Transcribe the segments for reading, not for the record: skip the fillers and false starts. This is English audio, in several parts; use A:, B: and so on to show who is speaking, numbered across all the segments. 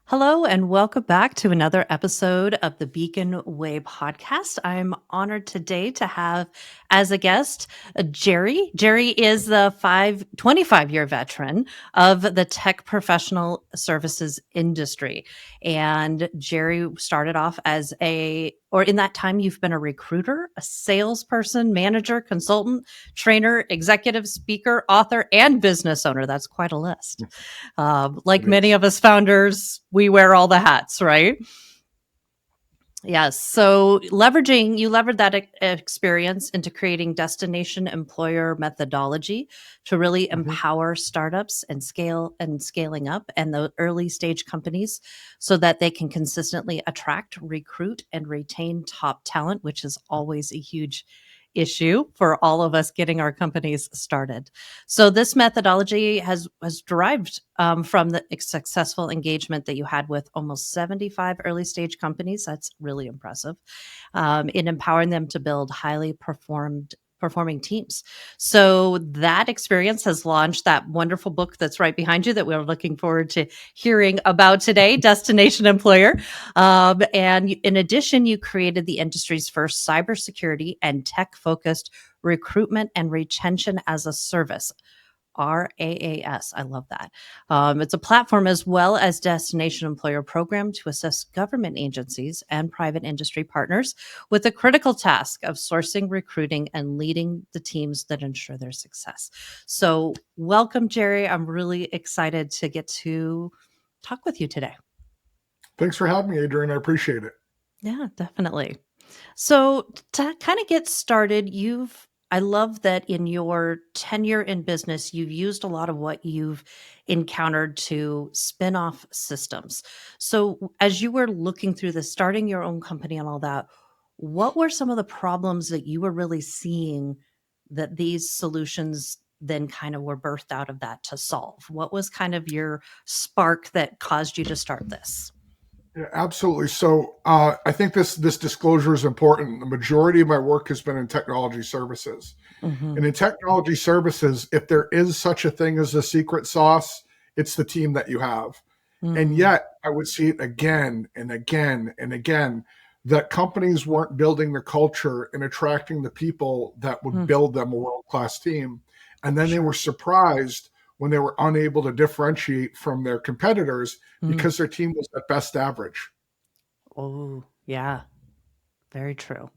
A: Hello, and welcome back to another episode of the Beacon Way podcast. I'm honored today to have as a guest Gerry. Gerry is the 25-year veteran of the tech professional services industry. And Gerry started off or in that time, you've been a recruiter, a salesperson, manager, consultant, trainer, executive speaker, author, and business owner. That's quite a list. Like
B: It
A: many
B: is.
A: of us founders, we wear all the hats, right? Yes. So you levered that experience into creating destination employer methodology to really
B: Mhm.
A: empower startups and scaling up and the early stage companies so that they can consistently attract, recruit, and retain top talent, which is always a huge issue for all of us getting our companies started. So this methodology has derived from the successful engagement that you had with almost 75 early stage companies. That's really impressive in empowering them to build highly performing teams. So that experience has launched that wonderful book that's right behind you that we're looking forward to hearing about today, Destination Employer. And in addition, you created the industry's first cybersecurity and tech focused recruitment and retention as a service. RAAS. I love that. It's a platform as well as destination employer program to assist government agencies and private industry partners with the critical task of sourcing, recruiting, and leading the teams that ensure their success. So, welcome, Gerry. I'm really excited to get to talk with you today.
B: Thanks for having me, Adrienne. I appreciate it.
A: Yeah, definitely. So to kind of get started, I love that in your tenure in business, you've used a lot of what you've encountered to spin off systems. So as you were looking through this, starting your own company and all that, what were some of the problems that you were really seeing that these solutions then kind of were birthed out of that to solve? What was kind of your spark that caused you to start this?
B: Yeah, absolutely. So I think this disclosure is important. The majority of my work has been in technology services.
A: Hmm.
B: And in technology services, if there is such a thing as a secret sauce, it's the team that you have. And
A: Mm,
B: yet I would see it again and again and again that companies weren't building the culture and attracting the people that would
A: mm,
B: build them a world-class team. And
A: for
B: then they were
A: sure.
B: surprised when they were unable to differentiate from their competitors
A: Mm.
B: because their team was at best average.
A: Oh, yeah, very true.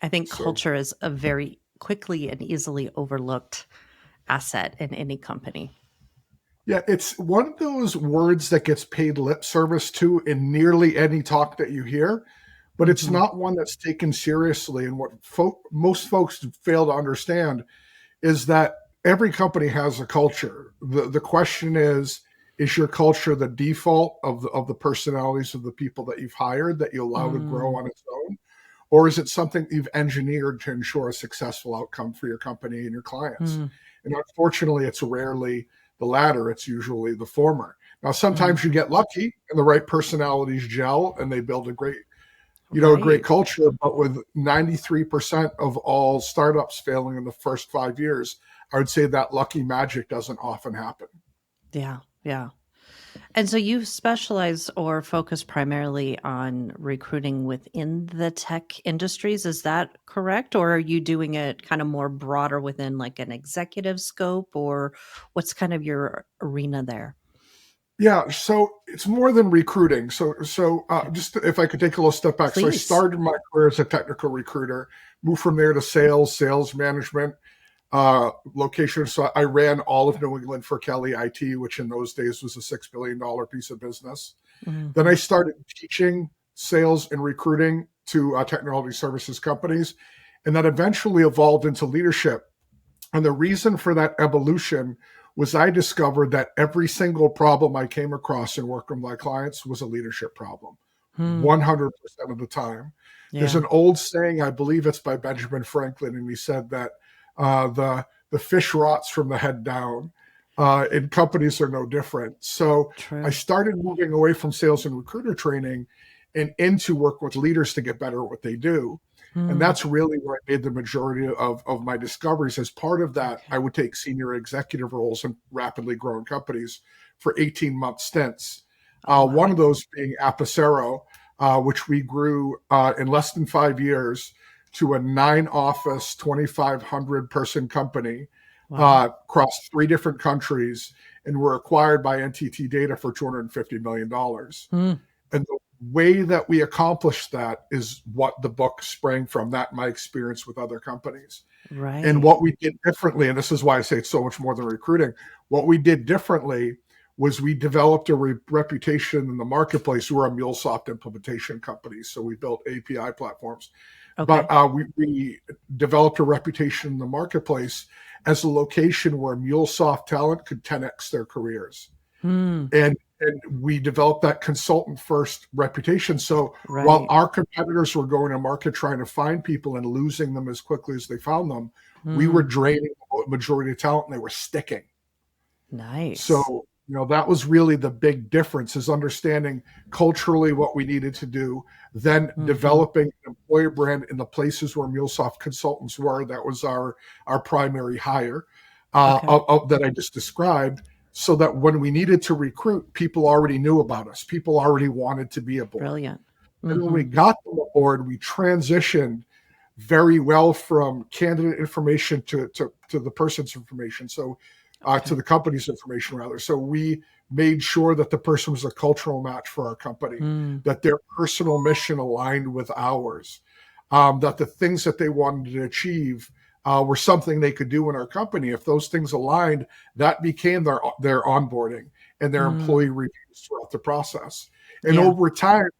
A: I think
B: So
A: culture is a very quickly and easily overlooked asset in any company.
B: yeah, it's one of those words that gets paid lip service to in nearly any talk that you hear, but it's
A: Mhm.
B: not one that's taken seriously. And what most folks fail to understand is that every company has a culture. The question is your culture the default of the personalities of the people that you've hired that you allow to grow
A: Mm,
B: on its own? Or is it something you've engineered to ensure a successful outcome for your company and your clients?
A: mm,
B: And unfortunately, it's rarely the latter, it's usually the former. Now,
A: mm.
B: sometimes you get lucky and the right personalities gel and they build a great
A: Right.
B: culture, but with 93% of all startups failing in the first 5 years, I would say that lucky magic doesn't often happen.
A: Yeah, yeah. And so you specialize or focus primarily on recruiting within the tech industries, is that correct? Or are you doing it kind of more broader within like an executive scope, or what's kind of your arena there?
B: Yeah, so it's more than recruiting.
A: Okay.
B: Just if I could take a little step back. So I
A: Please.
B: started my career as a technical recruiter, moved from there to sales management, location. So I ran all of New England for Kelly IT, which in those days was a $6 billion piece of business. Then I
A: Mhm.
B: started teaching sales and recruiting to technology services companies, and that eventually evolved into leadership. And the reason for that evolution was I discovered that every single problem I came across in working with my clients was a leadership problem,
A: Hmm.
B: 100% of the time. There's
A: Yeah.
B: an old saying, I believe it's by Benjamin Franklin, and he said that the fish rots from the head down. And companies are no different. So I
A: True.
B: started moving away from sales and recruiter training and into work with leaders to get better at what they do. And
A: Mm,
B: that's really where I made the majority of my discoveries. As part of that,
A: okay.
B: I would take senior executive roles in rapidly growing companies for 18-month stints.
A: Oh,
B: One
A: wow.
B: of those being Apicero, which we grew in less than 5 years to a 9 office, 2,500 person company
A: Wow.
B: across 3 different countries, and were acquired by NTT Data for $250 million.
A: Mm,
B: And the way that we accomplished that is what the book sprang from, that my experience with other companies. And
A: right.
B: what we did differently, and this is why I say it's so much more than recruiting, what we did differently was we developed a reputation in the marketplace. We're a MuleSoft implementation company, so we built API platforms. But
A: Okay.
B: we developed a reputation in the marketplace as a location where MuleSoft talent could 10x their careers.
A: Mm,
B: And we developed that consultant first reputation. So while
A: right.
B: our competitors were going to market trying to find people and losing them as quickly as they found them, we were
A: Mm,
B: draining the majority of talent and they were sticking.
A: nice.
B: So, that was really the big difference, is understanding culturally what we needed to do, then
A: Hmm.
B: developing an employer brand in the places where MuleSoft consultants were. That was our primary hire
A: Okay.
B: that I just described, so that when we needed to recruit, people already knew about us. People already wanted to be aboard.
A: Brilliant.
B: And when we
A: Hmm.
B: got them aboard, we transitioned very well from candidate information to the person's information. So to
A: Okay.
B: the company's information rather. So we made sure that the person was a cultural match for our company,
A: Mm,
B: that their personal mission aligned with ours, that the things that they wanted to achieve were something they could do in our company. If those things aligned, that became their onboarding and their
A: mm,
B: employee reviews throughout the process. And
A: yeah.
B: over time,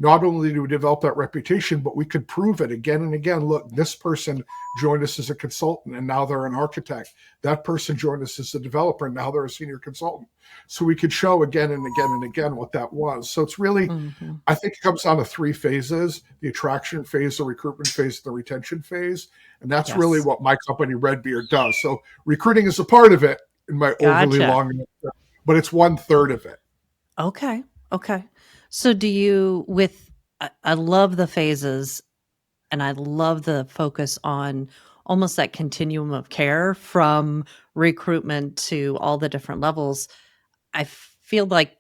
B: not only did we develop that reputation, but we could prove it again and again. Look, this person joined us as a consultant and now they're an architect. That person joined us as a developer and now they're a senior consultant. So we could show again and again and again what that was. So it's really,
A: Hmm.
B: I think it comes down to 3 phases: the attraction phase, the recruitment phase, the retention phase. And that's really
A: Yes.
B: what my company Redbeard does. So recruiting is a part of it in my overly
A: Gotcha.
B: long, but it's 1/3 of it.
A: Okay. Okay. So do you with I love the phases and I love the focus on almost that continuum of care from recruitment to all the different levels. I feel like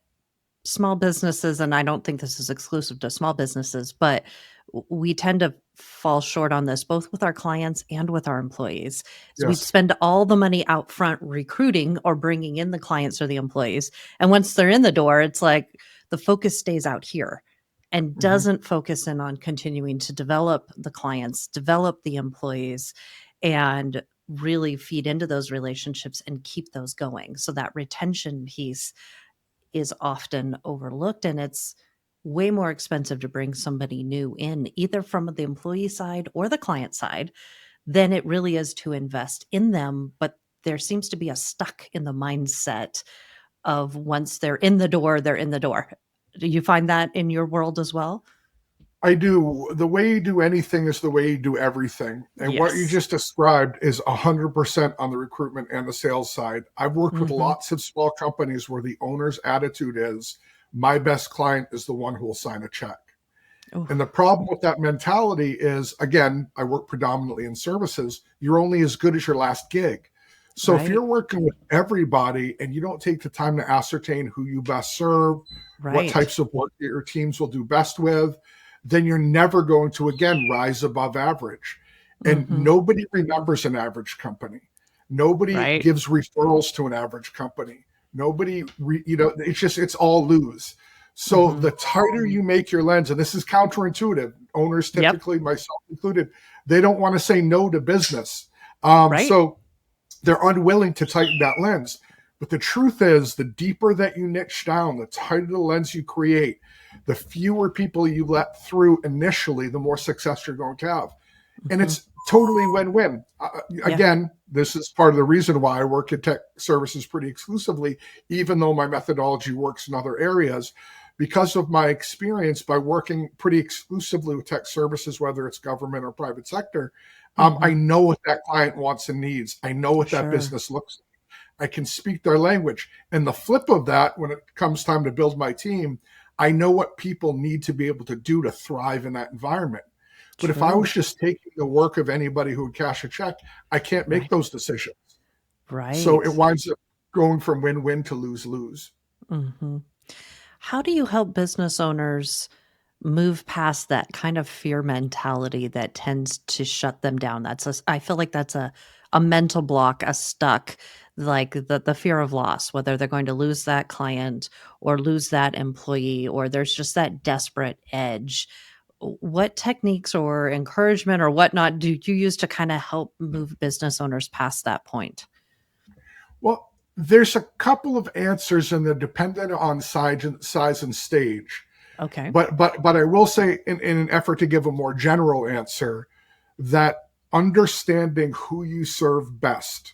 A: small businesses, and I don't think this is exclusive to small businesses, but we tend to fall short on this both with our clients and with our employees. So we
B: Yes.
A: spend all the money out front recruiting or bringing in the clients or the employees. And once they're in the door, it's like the focus stays out here and
B: Mhm.
A: doesn't focus in on continuing to develop the clients, develop the employees, and really feed into those relationships and keep those going. So that retention piece is often overlooked, and it's way more expensive to bring somebody new in, either from the employee side or the client side, than it really is to invest in them. But there seems to be a stuck in the mindset of once they're in the door, they're in the door. Do you find that in your world as well?
B: I do. The way you do anything is the way you do everything. And what you
A: Yes.
B: just described is 100% on the recruitment and the sales side. I've worked with
A: Mhm.
B: lots of small companies where the owner's attitude is, my best client is the one who will sign a check. And the
A: Oof.
B: problem with that mentality is, again, I work predominantly in services. You're only as good as your last gig. So if
A: Right.
B: you're working with everybody and you don't take the time to ascertain who you best serve, what
A: Right.
B: types of work your teams will do best with, then you're never going to, again, rise above average. And
A: Mhm.
B: nobody remembers an average company. Nobody
A: Right.
B: gives referrals to an average company. It's all lose. So
A: Mhm.
B: the tighter you make your lens, and this is counterintuitive, owners
A: Yep.
B: typically, myself included, they don't want to say no to business.
A: Right.
B: So they're unwilling to tighten that lens. But the truth is, the deeper that you niche down, the tighter the lens you create, the fewer people you let through initially, the more success you're going to have. And
A: Mhm.
B: it's totally win-win.
A: Yeah.
B: Again, this is part of the reason why I work in tech services pretty exclusively, even though my methodology works in other areas, because of my experience by working pretty exclusively with tech services, whether it's government or private sector. I
A: Mhm.
B: know what that client wants and needs. I know what that
A: Sure.
B: business looks like. I can speak their language. And the flip of that, when it comes time to build my team, I know what people need to be able to do to thrive in that environment. But if I
A: True.
B: was just taking the work of anybody who would cash a check, I can't make
A: Right.
B: those decisions. So it
A: Right.
B: winds up going from win-win to lose-lose.
A: Mhm. How do you help business owners move past that kind of fear mentality that tends to shut them down? I feel like that's a mental block, a stuck, like the fear of loss, whether they're going to lose that client or lose that employee, or there's just that desperate edge. What techniques or encouragement or whatnot do you use to kind of help move business owners past that point?
B: Well, there's a couple of answers, and they're dependent on size and stage.
A: Okay.
B: But I will say, in an effort to give a more general answer, that understanding who you serve best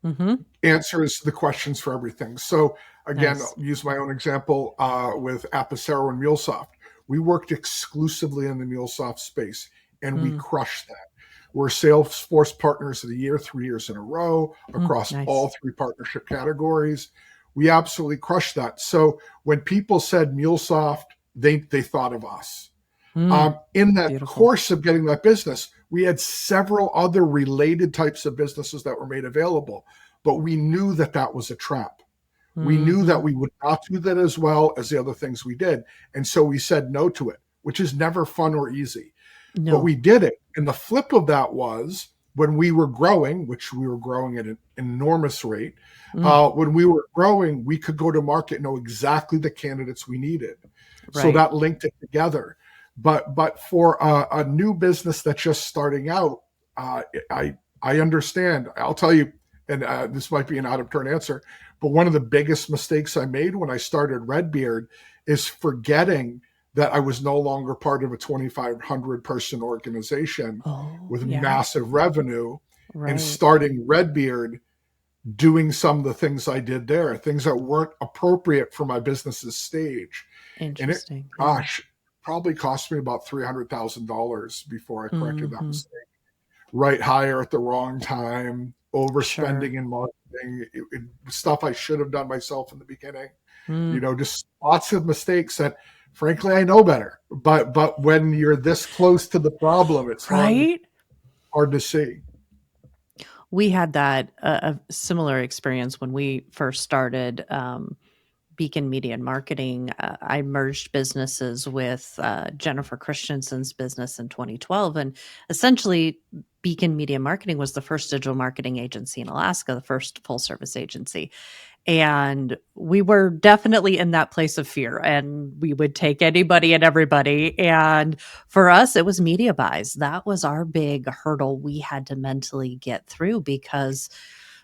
A: Mm-hmm.
B: answers the questions for everything. So again,
A: Nice.
B: I'll use my own example with Apicero and MuleSoft. We worked exclusively in the MuleSoft space, and we
A: Mm,
B: crushed that. We're Salesforce Partners of the Year 3 years in a row across all
A: nice.
B: three partnership categories. We absolutely crushed that. So when people said MuleSoft, they thought of us.
A: Mm,
B: In that
A: beautiful.
B: course of getting that business, we had several other related types of businesses that were made available, but we knew that that was a trap. We knew
A: Mhm.
B: that we would not do that as well as the other things we did. And so we said no to it, which is never fun or easy. But
A: No.
B: we did it. And the flip of that was when we were growing, which we were growing at an enormous rate.
A: Mm,
B: When we were growing, we could go to market, know exactly the candidates we needed. So
A: right.
B: that linked it together. But for a new business that's just starting out, uh, I understand. I'll tell you, and this might be an out of turn answer, but one of the biggest mistakes I made when I started Redbeard is forgetting that I was no longer part of a 2,500 person organization
A: Oh,
B: with
A: yeah.
B: massive revenue, and
A: Right.
B: starting Redbeard doing some of the things I did there, things that weren't appropriate for my business's stage. And it,
A: Interesting. Yeah.
B: gosh, probably cost me about $300,000 before I corrected that
A: Mhm.
B: mistake. Right hire at the wrong time,
A: Sure.
B: overspending in marketing, stuff I should have done myself in the beginning.
A: Mm,
B: Just lots of mistakes that, frankly, I know better. But when you're this close to the problem, it's
A: right?
B: hard to see.
A: We had that a similar experience when we first started Beacon Media and Marketing. I merged businesses with Jennifer Christensen's business in 2012. And essentially, Beacon Media Marketing was the first digital marketing agency in Alaska, the first full service agency. And we were definitely in that place of fear, and we would take anybody and everybody. And for us, it was media buys. That was our big hurdle we had to mentally get through, because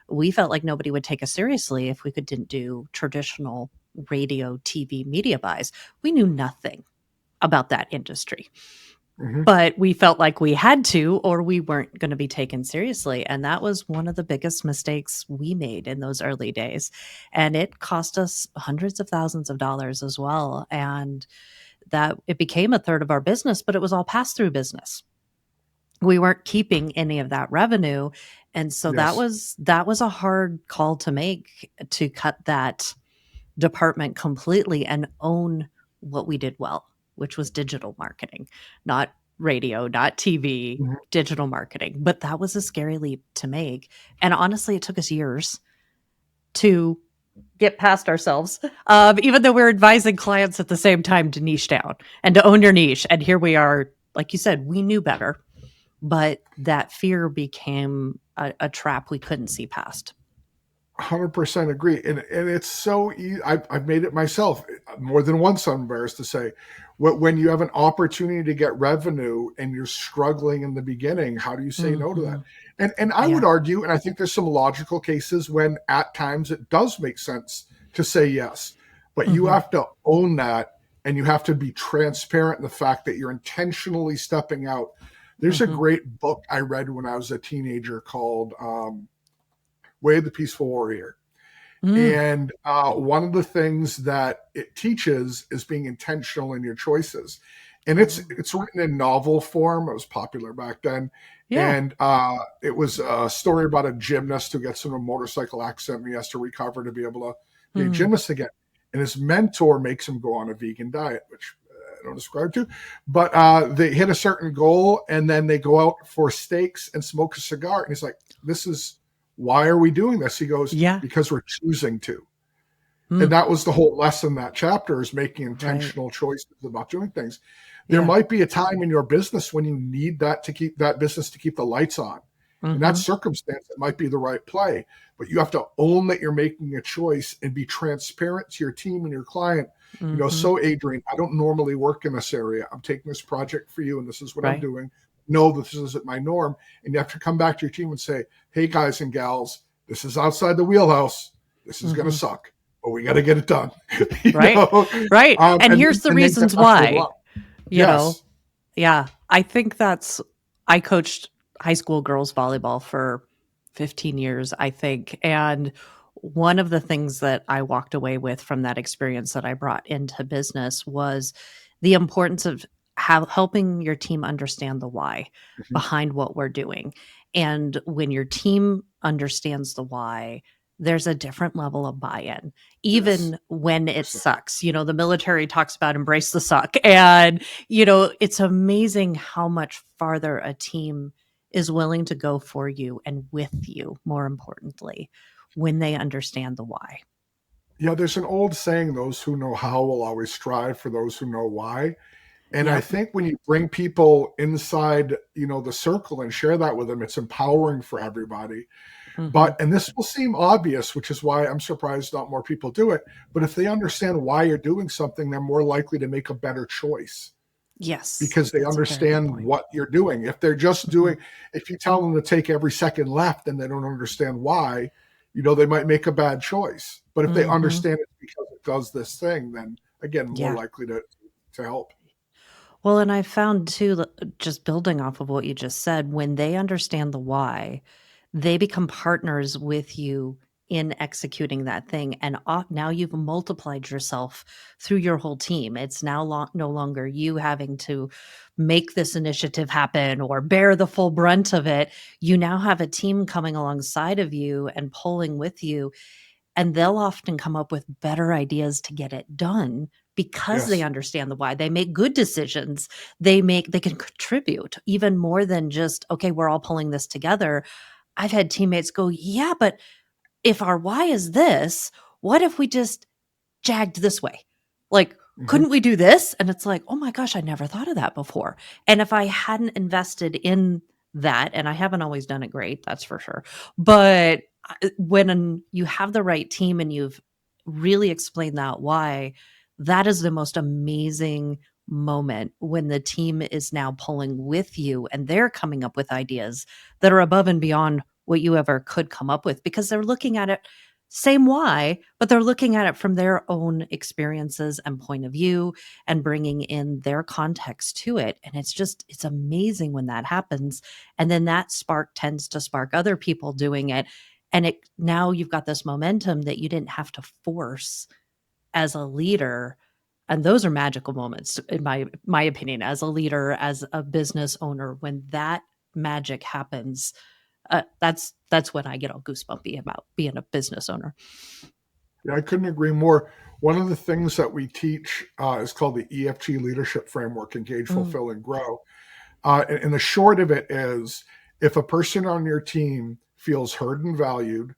A: we felt like nobody would take us seriously if we didn't do traditional radio, TV media buys. We knew nothing about that industry,
B: Mm-hmm.
A: but we felt like we had to, or we weren't going to be taken seriously. And that was one of the biggest mistakes we made in those early days. And it cost us hundreds of thousands of dollars as well. And that it became a third of our business, but it was all pass through business. We weren't keeping any of that revenue. And so
B: Yes.
A: that was a hard call to make, to cut that department completely and own what we did well, which was digital marketing, not radio, not TV,
B: Mm-hmm.
A: digital marketing. But that was a scary leap to make. And honestly, it took us years to get past ourselves, even though we're advising clients at the same time to niche down and to own your niche. And here we are, like you said, we knew better, but that fear became a trap we couldn't see past.
B: 100% agree. And it's so easy. I've made it myself more than once, I'm embarrassed to say. When you have an opportunity to get revenue and you're struggling in the beginning, how do you say no to that?
A: Mhm.
B: And I would
A: Yeah.
B: argue, and I think there's some logical cases when at times it does make sense to say yes, but you
A: Mhm.
B: have to own that, and you have to be transparent in the fact that you're intentionally stepping out. There's a
A: Mhm.
B: great book I read when I was a teenager called Way of the Peaceful Warrior.
A: Mm.
B: And one of the things that it teaches is being intentional in your choices. And
A: Oh.
B: it's written in novel form. It was popular back then.
A: Yeah.
B: And it was a story about a gymnast who gets in a motorcycle accident and he has to recover to be able to be a
A: Mm.
B: gymnast again. And his mentor makes him go on a vegan diet, which I don't ascribe to. But they hit a certain goal and then they go out for steaks and smoke a cigar. And he's like, this is, why are we doing this? He goes,
A: Yeah.
B: because we're choosing to. And
A: Mm,
B: that was the whole lesson, that chapter, is making
A: right.
B: intentional choices about doing things. There
A: Yeah.
B: might be a time in your business when you need that to keep that business to keep the lights on. In that
A: Mhm.
B: circumstance, it might be the right play, but you have to own that you're making a choice and be transparent to your team and your client.
A: Mhm.
B: So Adrienne, I don't normally work in this area. I'm taking this project for you, and this is what I'm
A: Right.
B: doing. No, this isn't my norm. And you have to come back to your team and say, hey, guys and gals, this is outside the wheelhouse. This is going to
A: Mhm.
B: suck, but we got to get it done. you
A: Right.
B: know,
A: Right. And
B: and
A: here's the
B: they get
A: reasons
B: left alone.
A: why, you know.
B: Yes,
A: Yeah. I think that's I coached high school girls volleyball for 15 years, I think. And one of the things that I walked away with from that experience that I brought into business was the importance of helping your team understand the why
B: mhm,
A: behind what we're doing. And when your team understands the why, there's a different level of buy-in,
B: yes,
A: even when it
B: 100%.
A: sucks. The military talks about embrace the suck. And it's amazing how much farther a team is willing to go for you and with you, more importantly, when they understand the why.
B: Yeah, there's an old saying: "Those who know how will always strive for those who know why." And I
A: Yep.
B: think when you bring people inside, the circle and share that with them, it's empowering for everybody.
A: Mhm.
B: And this will seem obvious, which is why I'm surprised not more people do it. But if they understand why you're doing something, they're more likely to make a better choice
A: Yes,
B: because they
A: that's a very good
B: understand
A: point.
B: what you're doing. If they're just
A: Mhm.
B: doing, if you tell them to take every second left and they don't understand why, they might make a bad choice. But if they
A: Mhm.
B: understand it's because it does this thing, then again, more
A: Yeah.
B: likely to help.
A: Well, and I found too, just building off of what you just said, when they understand the why, they become partners with you in executing that thing. And now you've multiplied yourself through your whole team. It's now no longer you having to make this initiative happen or bear the full brunt of it. You now have a team coming alongside of you and pulling with you, and they'll often come up with better ideas to get it done because they
B: Yes.
A: understand the why. They make good decisions. They can contribute even more than just, okay, we're all pulling this together. I've had teammates go, yeah, but if our why is this, what if we just jagged this way? Like,
B: Hmm.
A: couldn't we do this? And it's like, oh my gosh, I never thought of that before. And if I hadn't invested in that, and I haven't always done it great, that's for sure. But when you have the right team and you've really explained that why, that is the most amazing moment when the team is now pulling with you and they're coming up with ideas that are above and beyond what you ever could come up with because they're looking at it same why, but they're looking at it from their own experiences and point of view and bringing in their context to it. And it's amazing when that happens. And then that spark tends to spark other people doing it. And now you've got this momentum that you didn't have to force as a leader. And those are magical moments, in my opinion, as a leader, as a business owner, when that magic happens. That's when I get all goosebumpy about being a business owner.
B: Yeah, I couldn't agree more. One of the things that we teach is called the EFG leadership framework: engage,
A: Mm,
B: fulfill, and grow. And the short of it is, if a person on your team feels heard and valued,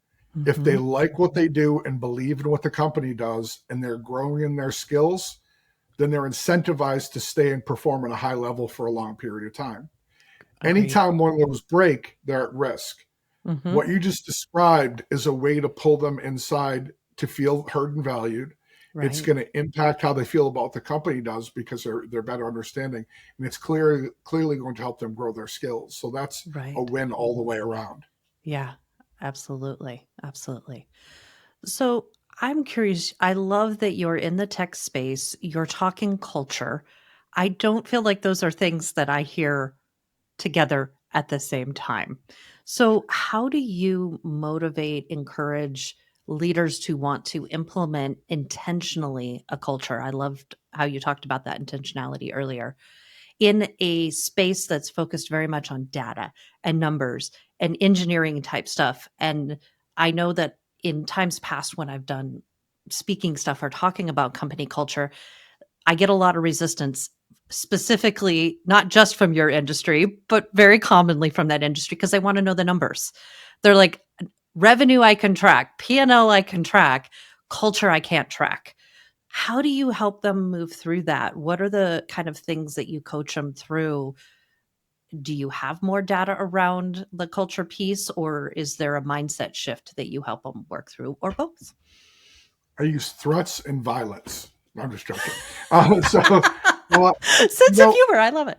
B: if they
A: mhm.
B: like what they do and believe in what the company does, and they're growing in their skills, then they're incentivized to stay and perform at a high level for a long period of time.
A: Agreed.
B: Anytime one of those break, they're at risk.
A: Mhm.
B: What you just described is a way to pull them inside to feel heard and valued. It's
A: Right,
B: going to impact how they feel about the company does because they're better understanding, and it's clearly going to help them grow their skills. So that's a
A: right.
B: win all the way around.
A: Yeah, absolutely, absolutely. So, I'm curious, I love that you're in the tech space, you're talking culture. I don't feel like those are things that I hear together at the same time. So, how do you motivate, encourage leaders to want to implement intentionally a culture? I loved how you talked about that intentionality earlier in a space that's focused very much on data and numbers and engineering type stuff. And I know that in times past, when I've done speaking stuff or talking about company culture, I get a lot of resistance, specifically not just from your industry, but very commonly from that industry because they want to know the numbers. They're like, revenue I can track, P&L I can track, culture I can't track. How do you help them move through that? What are the kind of things that you coach them through? Do you have more data around the culture piece, or is there a mindset shift that you help them work through, or both?
B: I use threats and violence. No, I'm just joking. So, well, you
A: Sense of
B: know,
A: humor. I love it.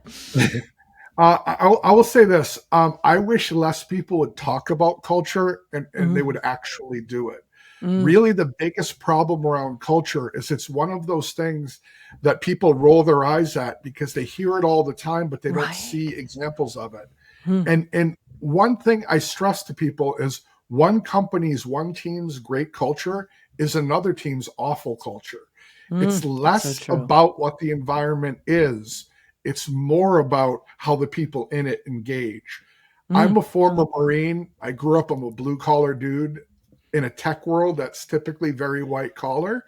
B: I will say this. I wish less people would talk about culture and they
A: Mm,
B: would actually do it.
A: mm,
B: Really, the biggest problem around culture is it's one of those things that people roll their eyes at because they hear it all the time, but they don't
A: right.
B: see examples of it.
A: Mm,
B: And one thing I stress to people is one team's great culture is another team's awful culture. It's
A: that's so
B: less
A: true.
B: about what the environment is, it's more about how the people in it engage. I'm
A: Mm,
B: a former Marine. I grew up, I'm a blue collar dude in a tech world that's typically very white collar.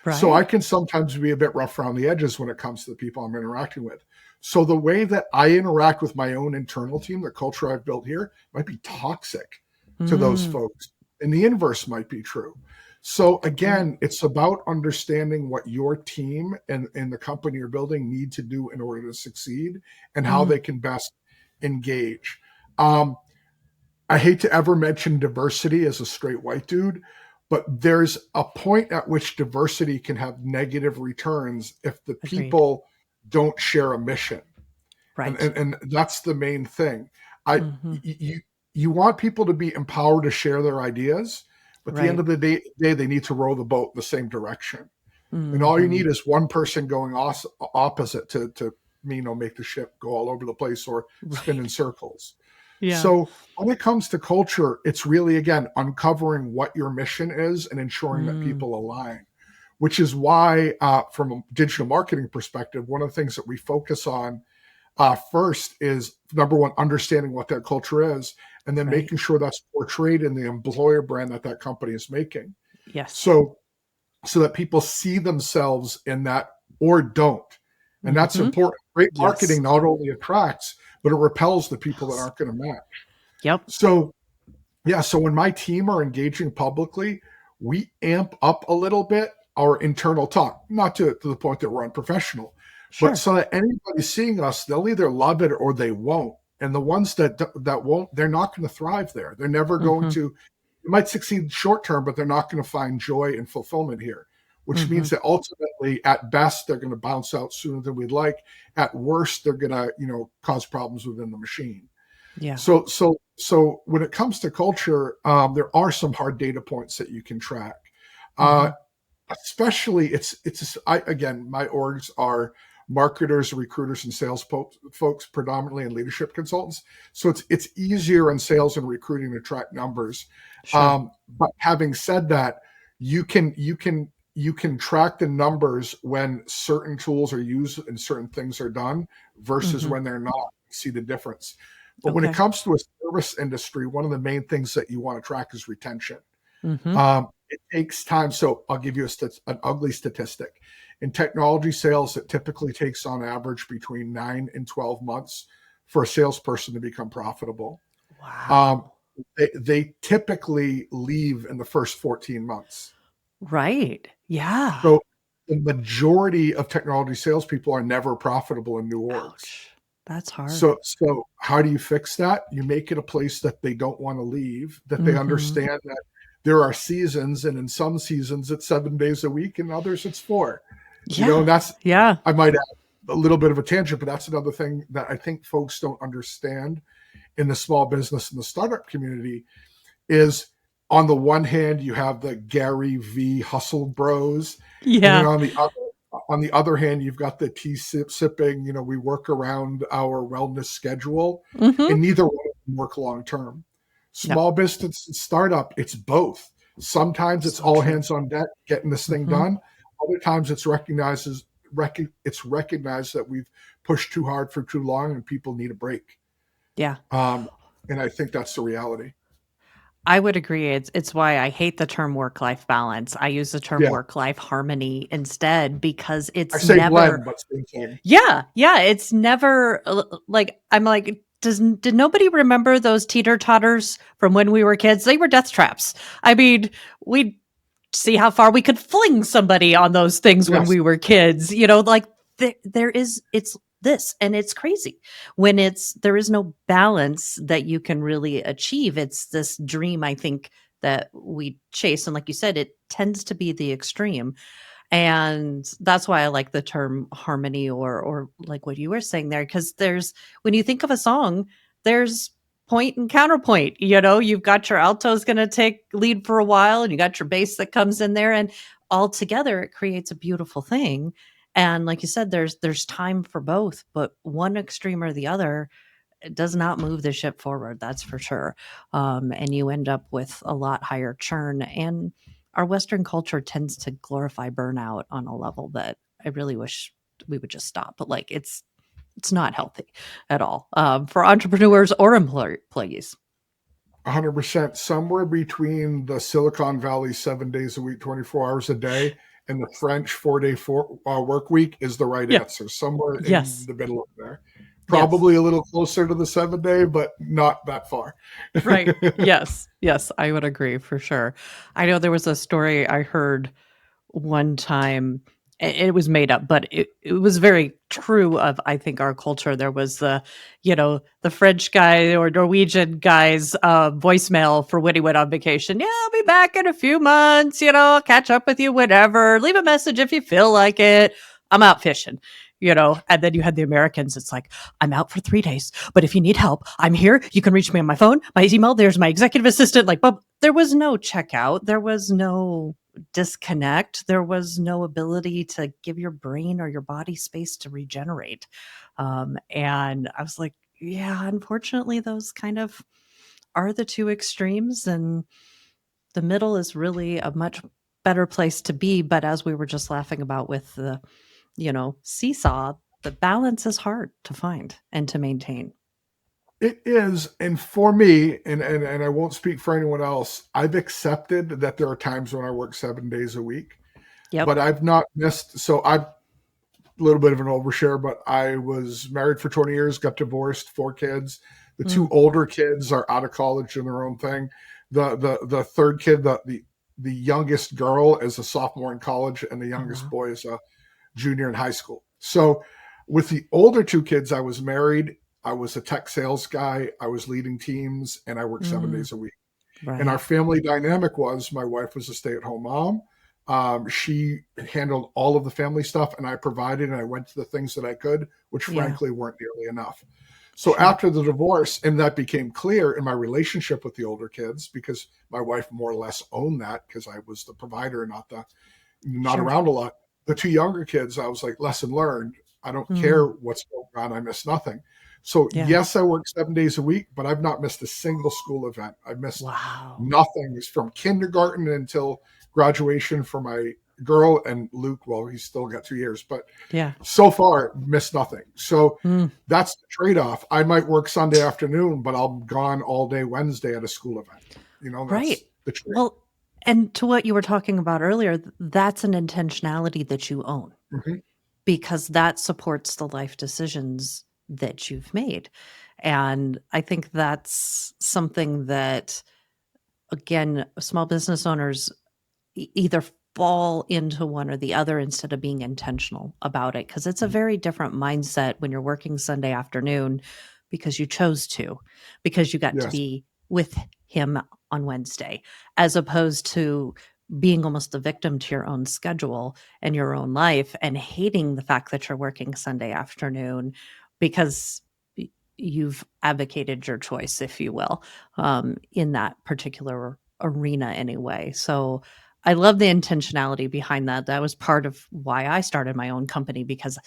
B: So I
A: right.
B: can sometimes be a bit rough around the edges when it comes to the people I'm interacting with. So the way that I interact with my own internal team, the culture I've built here, might be toxic to those
A: Mm,
B: folks. And the inverse might be true. So
A: good point.
B: again, it's about understanding what your team and the company you're building need to do in order to succeed and how
A: Mm,
B: they can best engage. Um, I hate to ever mention diversity as a straight white dude, but there's a point at which diversity can have negative returns if the
A: agreed.
B: people don't share a mission. And,
A: Right.
B: and, and that's the main thing. I
A: Hmm.
B: you you want people to be empowered to share their ideas, but at the end
A: Right.
B: of the day they need to row the boat in the same direction. And all you
A: Hmm.
B: need is one person going opposite to make the ship go all over the place or spin in
A: Right.
B: circles.
A: Yeah.
B: So when it comes to culture, it's really again uncovering what your mission is and ensuring that
A: Mm,
B: people align. Which is why, from a digital marketing perspective, one of the things that we focus on first is number one, understanding what that culture is, and then
A: right.
B: making sure that's portrayed in the employer brand that that company is making.
A: Yes.
B: So that people see themselves in that or don't. And that's
A: Hmm.
B: important. Great
A: Yes.
B: marketing not only attracts, but it repels the people that
A: Pulse.
B: aren't going to match.
A: Yep.
B: So, yeah, so when my team are engaging publicly, we amp up a little bit our internal talk, not to the point that we're unprofessional, but
A: Sure.
B: so that anybody seeing us, they'll either love it or they won't. And the ones that won't, they're not going to thrive there. They're never going
A: Hmm.
B: to. It might succeed short term, but they're not going to find joy and fulfillment here. Which
A: Hmm.
B: means that ultimately, at best, they're going to bounce out sooner than we'd like. At worst, they're going to cause problems within the machine.
A: Yeah.
B: So when it comes to culture, there are some hard data points that you can track. Uh,
A: Hmm.
B: Especially, again, my orgs are marketers, recruiters, and sales folks predominantly, and leadership consultants. So it's easier in sales and recruiting to track numbers.
A: Sure.
B: But having said that, you can track the numbers when certain tools are used and certain things are done versus
A: Hmm.
B: when they're not. See the difference. But when it
A: Okay.
B: comes to a service industry, one of the main things that you want to track is retention.
A: Hmm.
B: It takes time. So I'll give you an ugly statistic. In technology sales, it typically takes on average between 9 and 12 months for a salesperson to become profitable. Um,
A: Wow.
B: they typically leave in the first 14 months.
A: Right. Yeah.
B: So the majority of technology salespeople are never profitable in new orgs.
A: Ouch. That's hard.
B: So how do you fix that? You make it a place that they don't want to leave, that they
A: Hmm.
B: understand that there are seasons, and in some seasons it's 7 days a week, and others it's four. And
A: Yeah.
B: that's
A: Yeah.
B: I might add a little bit of a tangent, but that's another thing that I think folks don't understand in the small business and the startup community is on the one hand you have the Gary V hustle bros, and then
A: Yeah.
B: on the other hand you've got the sipping, we work around our wellness schedule,
A: Hmm.
B: and neither one of them work long term.
A: No.
B: Small business and startup, it's both. Sometimes it's
A: So
B: all
A: true.
B: hands on deck getting this thing
A: Hmm.
B: done. Other times it's recognized that we've pushed too hard for too long and people need a break.
A: Yeah.
B: um, and I think that's the reality.
A: I would agree. It's why I hate the term work-life balance. I use the term
B: Yeah,
A: work-life harmony instead because
B: I
A: it's
B: say
A: never.
B: blend, but same thing.
A: Yeah, yeah, it's never like I'm like, did nobody remember those teeter-totters from when we were kids? They were death traps. I mean, we see how far we could fling somebody on those things when
B: Yes.
A: we were kids. Like there is, it's this, and it's crazy when there is no balance that you can really achieve. It's this dream, I think, that we chase. And like you said, it tends to be the extreme. And that's why I like the term harmony, or like what you were saying there, because when you think of a song, there's point and counterpoint. You've got your alto's going to take lead for a while, and you got your bass that comes in there, and all together it creates a beautiful thing. And like you said, there's time for both, but one extreme or the other, it does not move the ship forward, that's for sure. And you end up with a lot higher churn. And our Western culture tends to glorify burnout on a level that I really wish we would just stop. But like, it's not healthy at all, for entrepreneurs or employees.
B: 100%. Somewhere between the Silicon Valley 7 days a week, 24 hours a day, and the French 4-day work week is the right
A: Yeah.
B: answer. Somewhere in
A: Yes.
B: the middle of there.
A: Yes.
B: Probably a little closer to the 7 day, but not that far.
A: Right. Yes. Yes. I would agree for sure. I know there was a story I heard one time. It was made up, but it was very true of, I think, our culture. There was the French guy or Norwegian guy's voicemail for when he went on vacation. Yeah, I'll be back in a few months. I'll catch up with you whenever. Leave a message if you feel like it. I'm out fishing. And then you had the Americans. It's like, I'm out for 3 days, but if you need help, I'm here. You can reach me on my phone, my email. There's my executive assistant. Like, but there was no checkout. There was no disconnect. There was no ability to give your brain or your body space to regenerate. And I was like, yeah, unfortunately, those kind of are the two extremes. And the middle is really a much better place to be. But as we were just laughing about with the, seesaw, the balance is hard to find and to maintain.
B: It is, and for me, and I won't speak for anyone else, I've accepted that there are times when I work 7 days a week,
A: Yep.
B: but I've not missed. So I've a little bit of an overshare, but I was married for 20 years, got divorced, 4 kids. The two
A: Mm.
B: older kids are out of college in their own thing. The third kid, the youngest girl is a sophomore in college, and the
A: Oh,
B: youngest
A: wow.
B: boy is a junior in high school. So with the older two kids, I was married. I was a tech sales guy. I was leading teams, and I worked seven
A: Mm,
B: days a week. And our
A: right.
B: family dynamic was my wife was a stay-at-home mom. She handled all of the family stuff, and I provided and I went to the things that I could, which
A: Yeah.
B: frankly weren't nearly enough. So
A: Sure.
B: after the divorce, and that became clear in my relationship with the older kids, because my wife more or less owned that because I was the provider, not
A: Sure.
B: around a lot. The two younger kids, I was like, lesson learned. I don't care
A: Mm,
B: what's going on. I miss nothing. So
A: yeah.
B: yes, I work 7 days a week, but I've not missed a single school event. I've missed
A: Wow.
B: nothing from kindergarten until graduation for my girl and Luke. Well, he's still got 2 years, but
A: Yeah.
B: so far missed nothing. So
A: Mm,
B: that's the trade-off. I might work Sunday afternoon, but I'm gone all day Wednesday at a school event.
A: right.
B: That's the trade.
A: Well, and to what you were talking about earlier, that's an intentionality that you own,
B: Mhm.
A: because that supports the life decisions that you've made. And I think that's something that, again, small business owners either fall into one or the other instead of being intentional about it, because it's a very different mindset when you're working Sunday afternoon because you chose to, because you got to
B: Yes.
A: be with him on Wednesday, as opposed to being almost a victim to your own schedule and your own life and hating the fact that you're working Sunday afternoon because you've advocated your choice, if you will, in that particular arena anyway. So I love the intentionality behind that. That was part of why I started my own company, because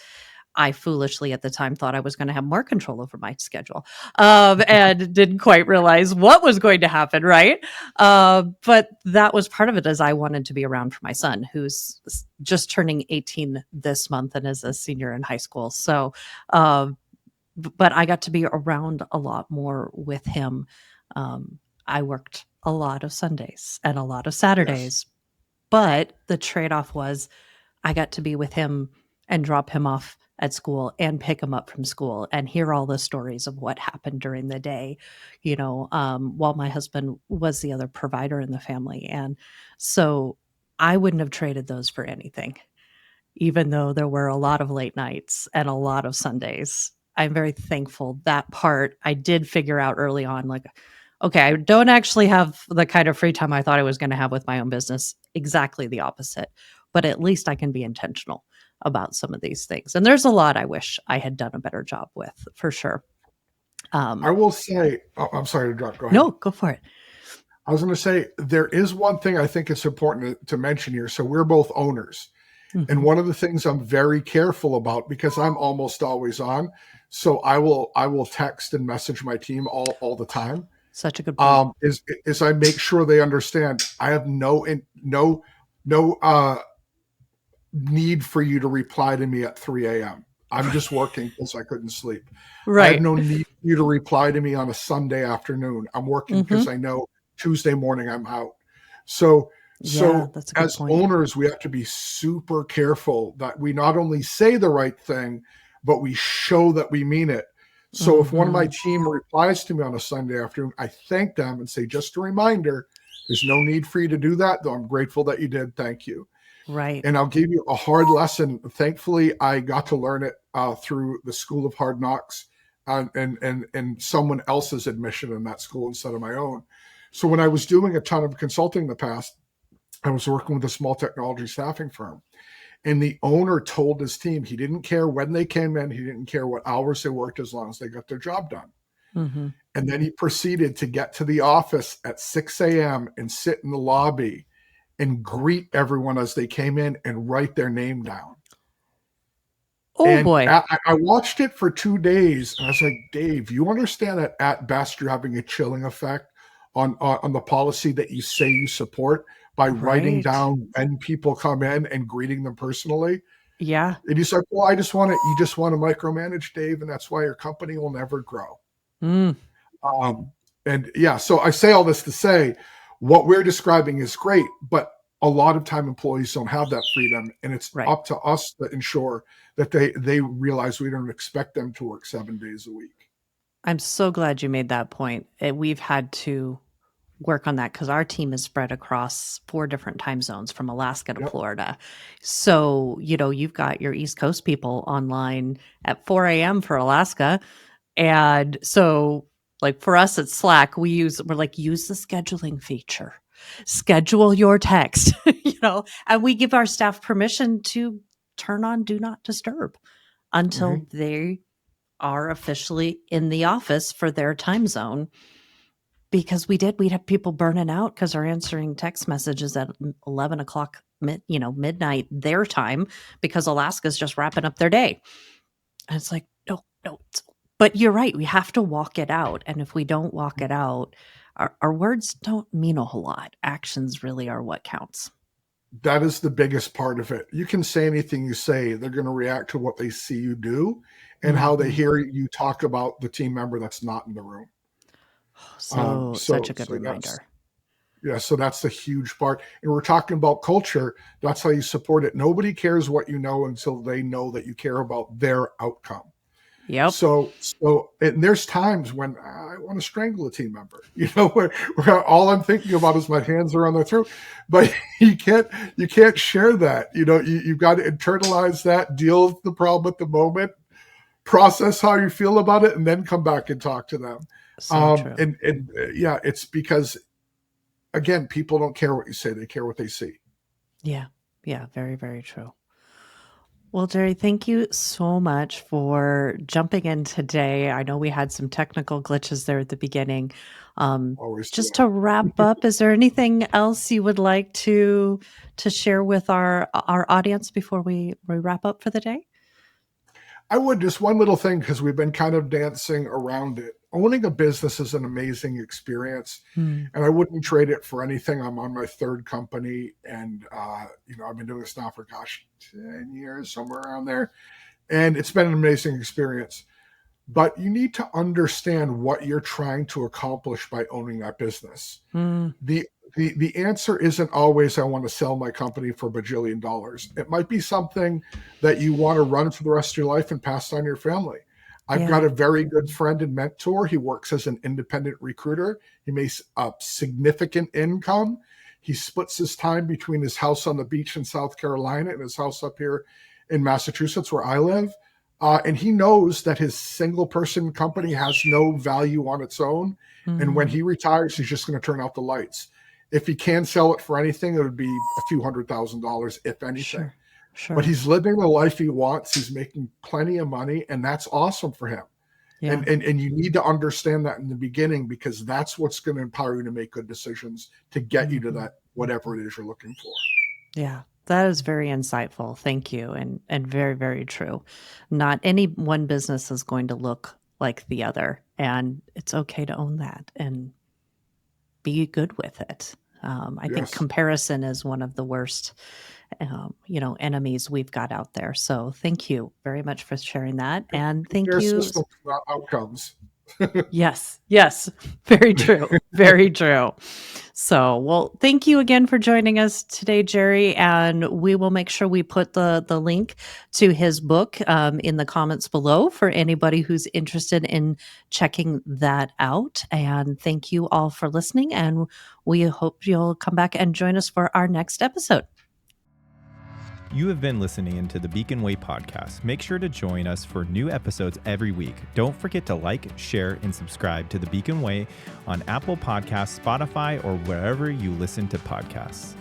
A: I foolishly at the time thought I was going to have more control over my schedule, and didn't quite realize what was going to happen. Right. But that was part of it, as I wanted to be around for my son, who's just turning 18 this month and is a senior in high school. So, but I got to be around a lot more with him. I worked a lot of Sundays and a lot of
B: Yes.
A: Saturdays, but the trade-off was I got to be with him and drop him off at school and pick him up from school and hear all the stories of what happened during the day, while my husband was the other provider in the family. And so I wouldn't have traded those for anything, even though there were a lot of late nights and a lot of Sundays. I'm very thankful that part I did figure out early on, like, okay, I don't actually have the kind of free time I thought I was going to have with my own business. Exactly the opposite. But at least I can be intentional about some of these things. And there's a lot I wish I had done a better job with, for sure.
B: I will say, oh, I'm sorry to drop. Go ahead.
A: No, go for it.
B: I was going to say there is one thing I think it's important to mention here. So we're both owners. And
A: Mhm.
B: one of the things I'm very careful about, because I'm almost always on, so I will text and message my team all the time.
A: Such a good point.
B: Is I make sure they understand I have no need for you to reply to me at 3 a.m. I'm just working because I couldn't sleep. I have
A: Right.
B: no need for you to reply to me on a Sunday afternoon. I'm working because
A: Mhm.
B: I know Tuesday morning I'm out. So
A: Yeah,
B: so
A: that's a good
B: as
A: point.
B: owners, we have to be super careful that we not only say the right thing, but we show that we mean it. So if one of my
A: Mhm.
B: team replies to me on a Sunday afternoon, I thank them and say, just a reminder, there's no need for you to do that, though I'm grateful that you did. Thank you.
A: Right.
B: And I'll give you a hard lesson. Thankfully, I got to learn it through the School of Hard Knocks and someone else's admission in that school instead of my own. So when I was doing a ton of consulting in the past, I was working with a small technology staffing firm. And the owner told his team he didn't care when they came in, he didn't care what hours they worked as long as they got their job done.
A: Mhm.
B: And then he proceeded to get to the office at 6 a.m. and sit in the lobby and greet everyone as they came in and write their name down.
A: Oh
B: And
A: boy.
B: I watched it for 2 days, and I was like, Dave, you understand that at best you're having a chilling effect on the policy that you say you support by writing
A: Right.
B: down when people come in and greeting them personally.
A: Yeah.
B: And he's like, well, you just want to micromanage, Dave, and that's why your company will never grow.
A: Mm.
B: Um, and yeah, so I say all this to say what we're describing is great, but a lot of time employees don't have that freedom, and it's
A: Right.
B: up to us to ensure that they realize we don't expect them to work 7 days a week.
A: I'm so glad you made that point. We've had to work on that because our team is spread across 4 different time zones from Alaska to
B: Yep.
A: Florida. So, you've got your East Coast people online at 4 a.m. for Alaska. And so, like, for us at Slack, we're like, use the scheduling feature. Schedule your text, and we give our staff permission to turn on do not disturb until
B: Mm-hmm.
A: they are officially in the office for their time zone, because we'd have people burning out because they're answering text messages at 11 o'clock, midnight their time, because Alaska's just wrapping up their day. And it's like, no, no. But you're right. We have to walk it out. And if we don't walk it out, our words don't mean a whole lot. Actions really are what counts.
B: That is the biggest part of it. You can say anything you say, they're going to react to what they see you do and how they
A: Hmm.
B: hear you talk about the team member that's not in the room.
A: So, such a good
B: So that's
A: reminder.
B: Yeah, so that's the huge part. And we're talking about culture. That's how you support it. Nobody cares what you know until they know that you care about their outcome.
A: Yep.
B: So and there's times when I want to strangle a team member, where all I'm thinking about is my hands are on their throat. But you can't share that. You've got to internalize that, deal with the problem at the moment, process how you feel about it, and then come back and talk to them.
A: So true.
B: Yeah, it's because again, people don't care what you say; they care what they see.
A: Yeah. Yeah. Very, very true. Well, Jerry, thank you so much for jumping in today. I know we had some technical glitches there at the beginning. Um,
B: Always do
A: just to wrap up, is there anything else you would like to share with our audience before we wrap up for the day?
B: I would just one little thing because we've been kind of dancing around it. Owning a business is an amazing experience,
A: Hmm.
B: and I wouldn't trade it for anything. I'm on my third company, and I've been doing this now for 10 years, somewhere around there, and it's been an amazing experience. But you need to understand what you're trying to accomplish by owning that business.
A: Hmm.
B: The answer isn't always I want to sell my company for $1 bajillion. It might be something that you want to run for the rest of your life and pass on your family. I've got
A: Yeah.
B: a very good friend and mentor. He works as an independent recruiter. He makes a significant income. He splits his time between his house on the beach in South Carolina and his house up here in Massachusetts, where I live. And he knows that his single person company has no value on its own. And when he retires, he's just going to turn out the lights. If he can sell it for anything, it would be a few $100,000, if anything.
A: Sure.
B: But he's living the life he wants. He's making plenty of money, and that's awesome for him.
A: Yeah.
B: And you need to understand that in the beginning, because that's what's going to empower you to make good decisions to get you to that, whatever it is you're looking for.
A: Yeah. That is very insightful. Thank you. And very, very true. Not any one business is going to look like the other. And it's okay to own that and be good with it. I think comparison is one of the worst, enemies we've got out there. So thank you very much for sharing that. And thank you.
B: Systems, not outcomes.
A: Yes. Very true. Very true. So, well, thank you again for joining us today, Gerry. And we will make sure we put the link to his book in the comments below for anybody who's interested in checking that out. And thank you all for listening. And we hope you'll come back and join us for our next episode.
C: You have been listening to the Beacon Way podcast. Make sure to join us for new episodes every week. Don't forget to like, share, and subscribe to the Beacon Way on Apple Podcasts, Spotify, or wherever you listen to podcasts.